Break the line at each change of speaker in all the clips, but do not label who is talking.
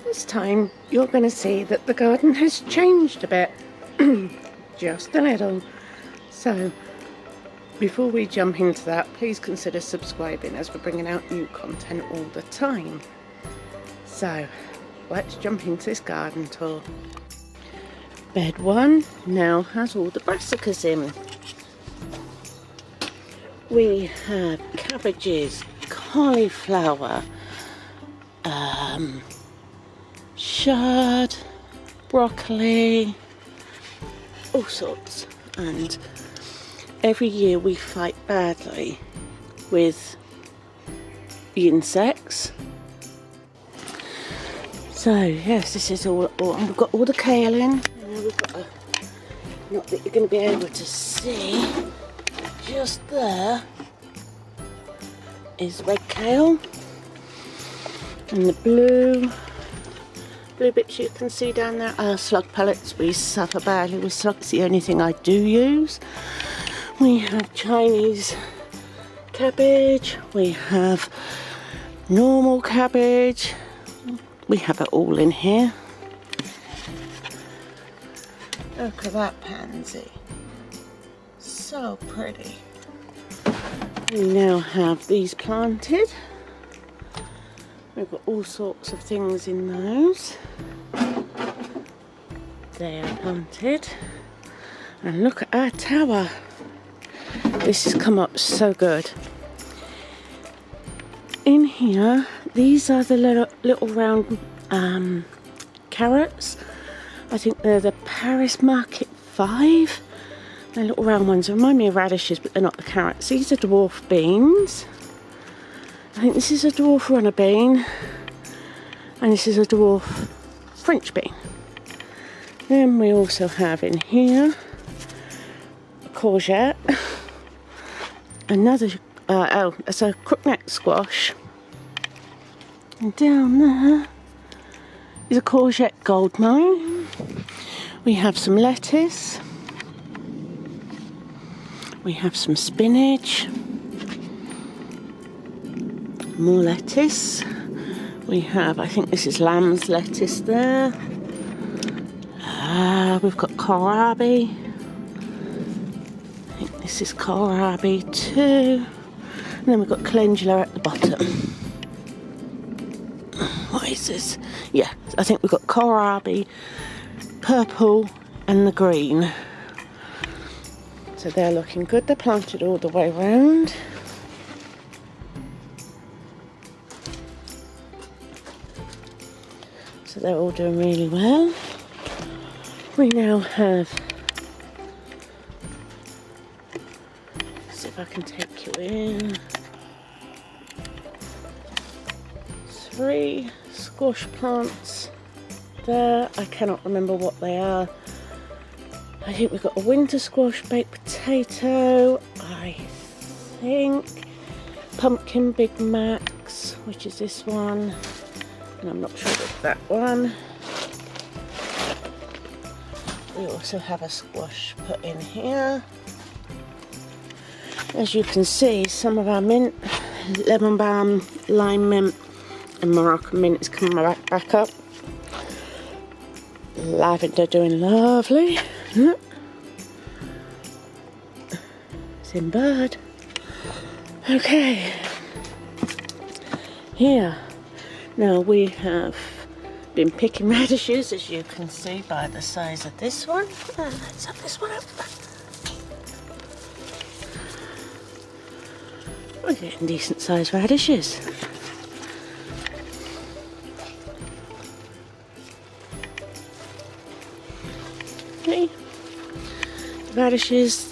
This time you're going to see that the garden has changed a bit, just a little. So before we jump into that, please consider subscribing as we're bringing out new content all the time. So let's jump into this garden tour. Bed 1 now has all the brassicas in. We have cabbages, cauliflower, chard, broccoli, all sorts. And every year we fight badly with the insects. So yes, this is all, we've got all the kale in. And we've got not that you're going to be able to see, just there is red kale, and the blue bits you can see down there are slug pellets. We suffer badly with slugs. It's the only thing I do use. We have Chinese cabbage, we have normal cabbage, we have it all in here. Look at that pansy, so pretty. We now have these planted. We've got all sorts of things in those. They are planted. And look at our tower. This has come up so good. In here, these are the little round carrots. I think they're the Paris Market 5. They're little round ones. They remind me of radishes, but they're not the carrots. These are dwarf beans. I think this is a dwarf runner bean, and this is a dwarf French bean. Then we also have in here a courgette, another, it's a crookneck squash, and down there is a courgette goldmine. We have some lettuce, we have some spinach, more lettuce. We have, I think this is lamb's lettuce there. We've got kohlrabi. I think this is kohlrabi too. And then we've got calendula at the bottom. What is this? Yeah, I think we've got kohlrabi, purple and the green. So they're looking good. They're planted all the way around. So they're all doing really well. We now have, let's see if I can take you in, 3 squash plants there. I cannot remember what they are. I think we've got a winter squash, baked potato, I think pumpkin Big Macs, which is this one. And I'm not sure of that one. We also have a squash put in here. As you can see, some of our mint, lemon balm, lime mint and Moroccan mint is coming back up. Lavender doing lovely. It's in bud. Okay. Here. Now we have been picking radishes, as you can see by the size of this one. Let's have this one up. We're getting decent sized radishes. Okay. Radishes,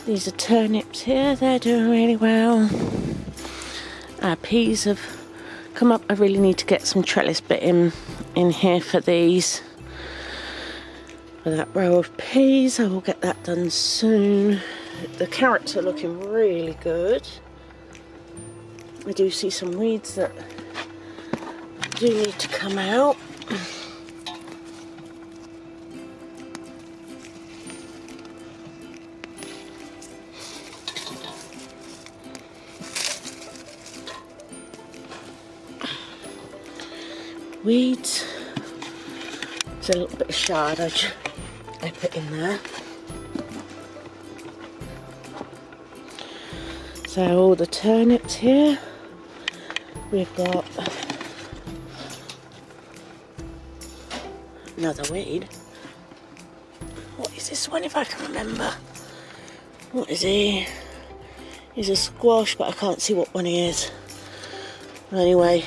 these are turnips here, they're doing really well. Our peas have come up. I really need to get some trellis bit in here for these. For that row of peas, I will get that done soon. The carrots are looking really good. I do see some weeds that do need to come out. weeds. There's a little bit of shard I put in there. So all the turnips here. We've got another weed. What is this one, if I can remember? What is he? He's a squash, but I can't see what one he is. Anyway,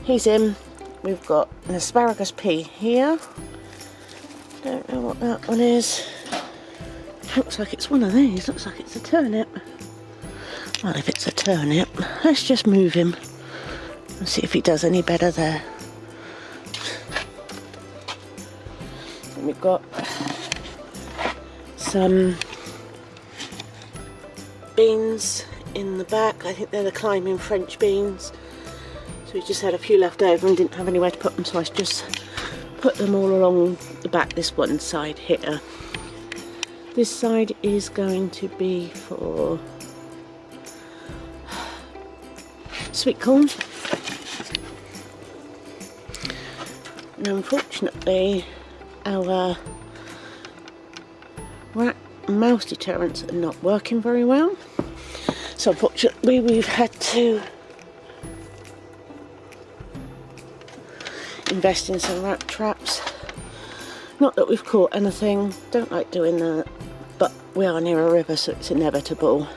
he's in. We've got an asparagus pea here. Don't know what that one is. Looks like it's one of these. Looks like it's a turnip. Well, if it's a turnip, let's just move him and see if he does any better there. And we've got some beans in the back. I think they're the climbing French beans. So we just had a few left over and didn't have anywhere to put them, so I just put them all along the back, this one side here. This side is going to be for sweet corn. And unfortunately, our rat and mouse deterrents are not working very well. So unfortunately, we've had to invest in some rat traps. Not that we've caught anything, don't like doing that, but we are near a river, so it's inevitable.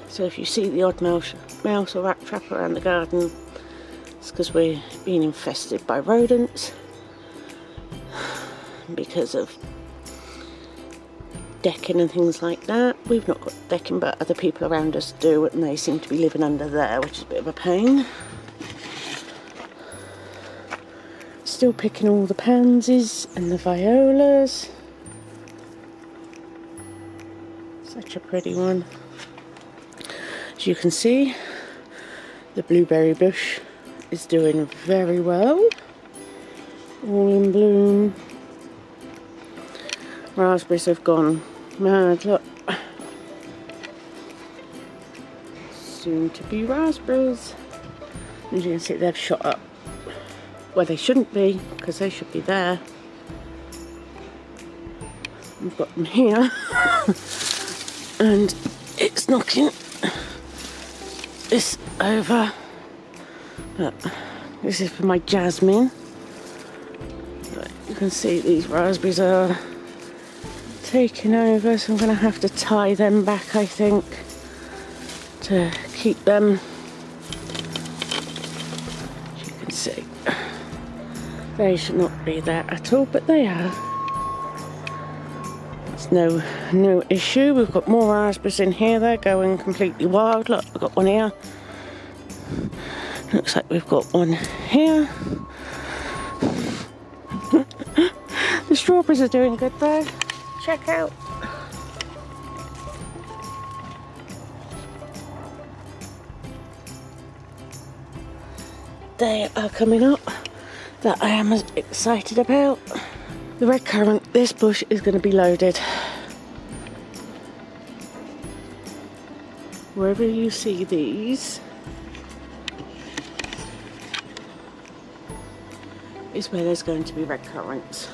So if you see the odd mouse or rat trap around the garden, it's because we're being infested by rodents because of decking and things like that. We've not got decking, but other people around us do, and they seem to be living under there, which is a bit of a pain. Still picking all the pansies and the violas. Such a pretty one. As you can see, the blueberry bush is doing very well. All in bloom. Raspberries have gone mad, look. Soon to be raspberries. As you can see, they've shot up. Well, they shouldn't be, because they should be there. We've got them here. And it's knocking this over. But this is for my jasmine. But you can see these raspberries are taking over, so I'm going to have to tie them back, I think, to keep them. As you can see, they should not be there at all, but they are. It's no issue. We've got more raspberries in here. They're going completely wild. Look, we've got one here. Looks like we've got one here. The strawberries are doing good though. Check out. They are coming up that I am as excited about. The red currant, this bush is going to be loaded. Wherever you see these is where there's going to be red currants.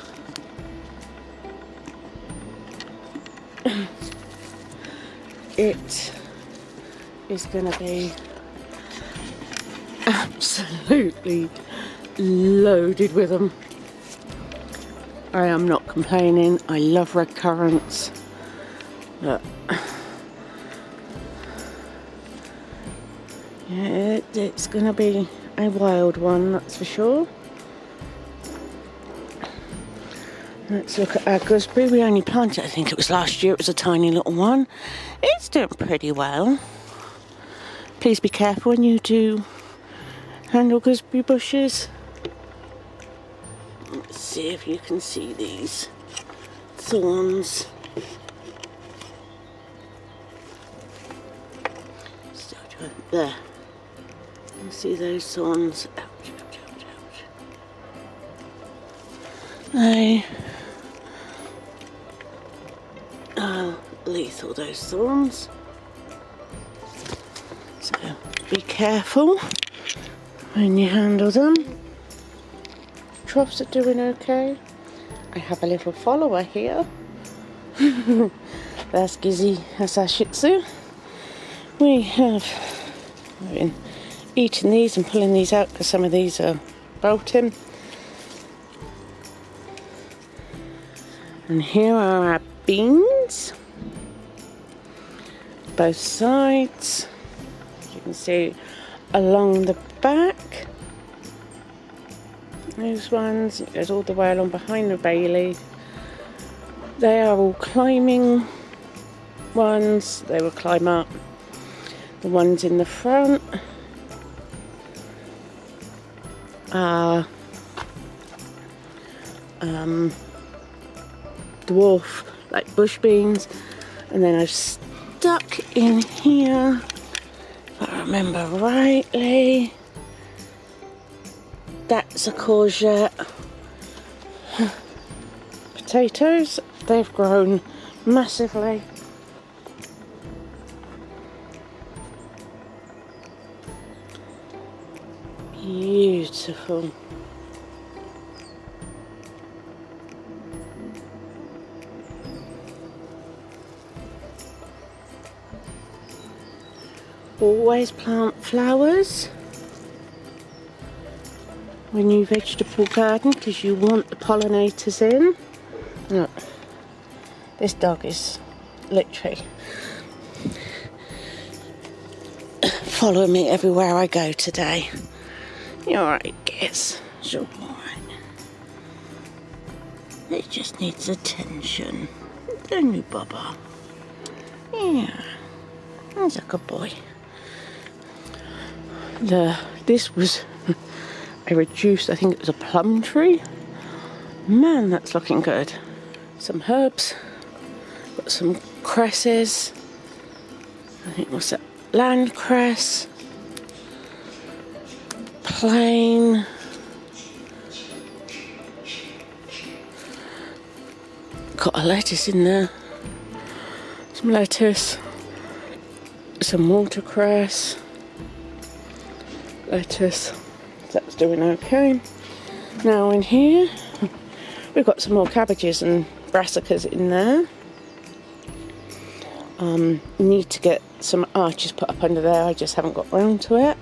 It is going to be absolutely loaded with them. I am not complaining. I love red currants. But yeah, it's going to be a wild one, that's for sure. Let's look at our gooseberry. We only planted, I think it was last year, it was a tiny little one. It's doing pretty well. Please be careful when you do handle gooseberry bushes. Let's see if you can see these thorns. Still doing there. You see those thorns? Ouch, ouch, ouch, ouch. They are lethal, those thorns. So be careful. when you handle them. Troughs are doing okay. I have a little follower here. That's Gizzy, that's our Shih Tzu. I've been eating these and pulling these out because some of these are bolting. And here are our beans, both sides. As you can see along the back, those ones, it goes all the way along behind the Bailey. They are all climbing ones, they will climb up. The ones in the front are dwarf, like bush beans, and then I've stuck in here, if I remember rightly, that's a courgette. Potatoes, they've grown massively. Beautiful. Always plant flowers when you vegetable garden because you want the pollinators in. Look, this dog is literally following me everywhere I go today. You're alright, Giz. You're alright. It just needs attention. Don't you, Bubba? Yeah. He's a good boy. This was a reduced, I think it was a plum tree. Man, that's looking good. Some herbs. Got some cresses. I think what's that? Land cress. Plain. Got a lettuce in there. Some lettuce. Some watercress. Lettuce. That's doing okay. Now in here, we've got some more cabbages and brassicas in there. Need to get some arches put up under there. I just haven't got round to it.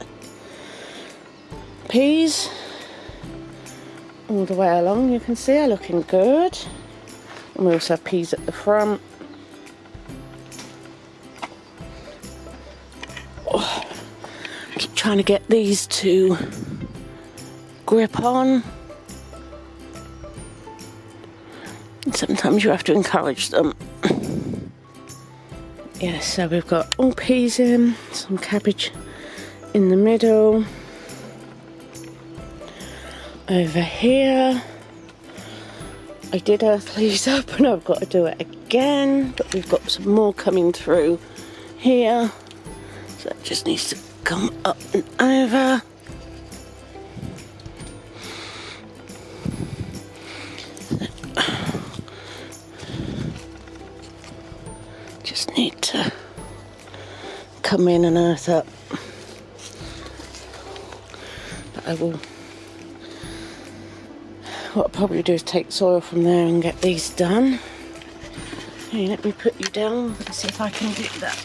Peas all the way along, you can see are looking good. And we also have peas at the front. Oh, I keep trying to get these to grip on. And sometimes you have to encourage them. Yeah, so we've got all peas in, some cabbage in the middle. Over here, I did earth these up and I've got to do it again, but we've got some more coming through here. So it just needs to come up and over. Just need to come in and earth up. But I will. What I'll probably do is take soil from there and get these done. Hey, let me put you down and see if I can do that.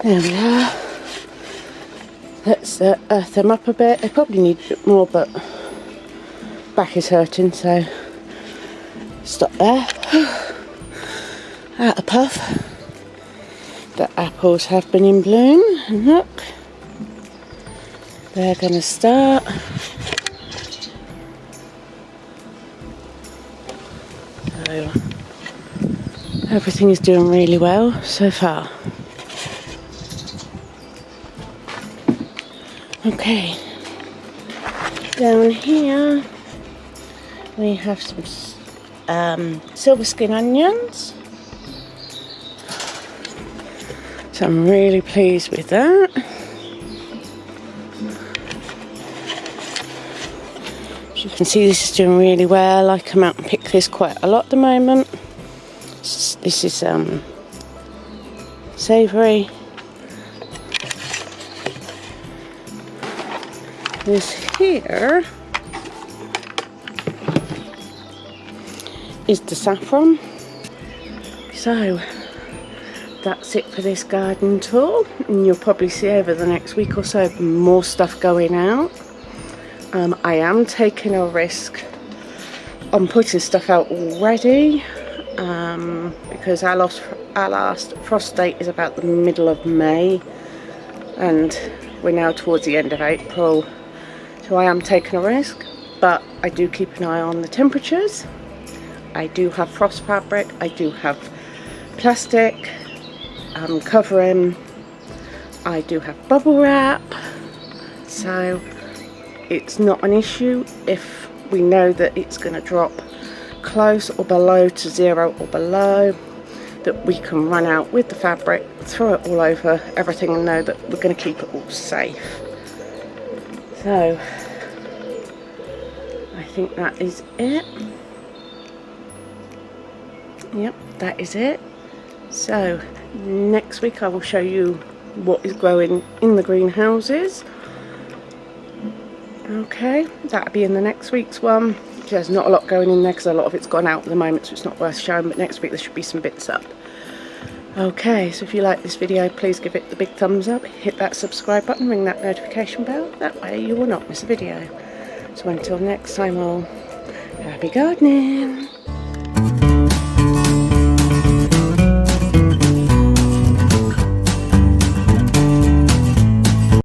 There we are. Let's earth them up a bit. They probably need a bit more, but back is hurting, so stop there. Out a puff. The apples have been in bloom, and look, they're going to start everything is doing really well so far. Okay, down here we have some silver skin onions, so I'm really pleased with that. As you can see, this is doing really well. I come out and pick this quite a lot at the moment. This is savoury. This here is the saffron. So that's it for this garden tour, and you'll probably see over the next week or so more stuff going out. I am taking a risk on putting stuff out already, because our last frost date is about the middle of May, and we're now towards the end of April. So I am taking a risk, but I do keep an eye on the temperatures. I do have frost fabric, I do have plastic covering, I do have bubble wrap, so it's not an issue if we know that it's going to drop close or below to 0 or below, that we can run out with the fabric, throw it all over everything and know that we're going to keep it all safe. So I think that is it. Yep, that is it. So next week I will show you what is growing in the greenhouses. Okay, that'll be in the next week's one. There's not a lot going in there because a lot of it's gone out at the moment, so it's not worth showing, but next week there should be some bits up. Okay, so if you like this video, please give it the big thumbs up, hit that subscribe button, ring that notification bell, that way you will not miss a video. So until next time, all happy gardening!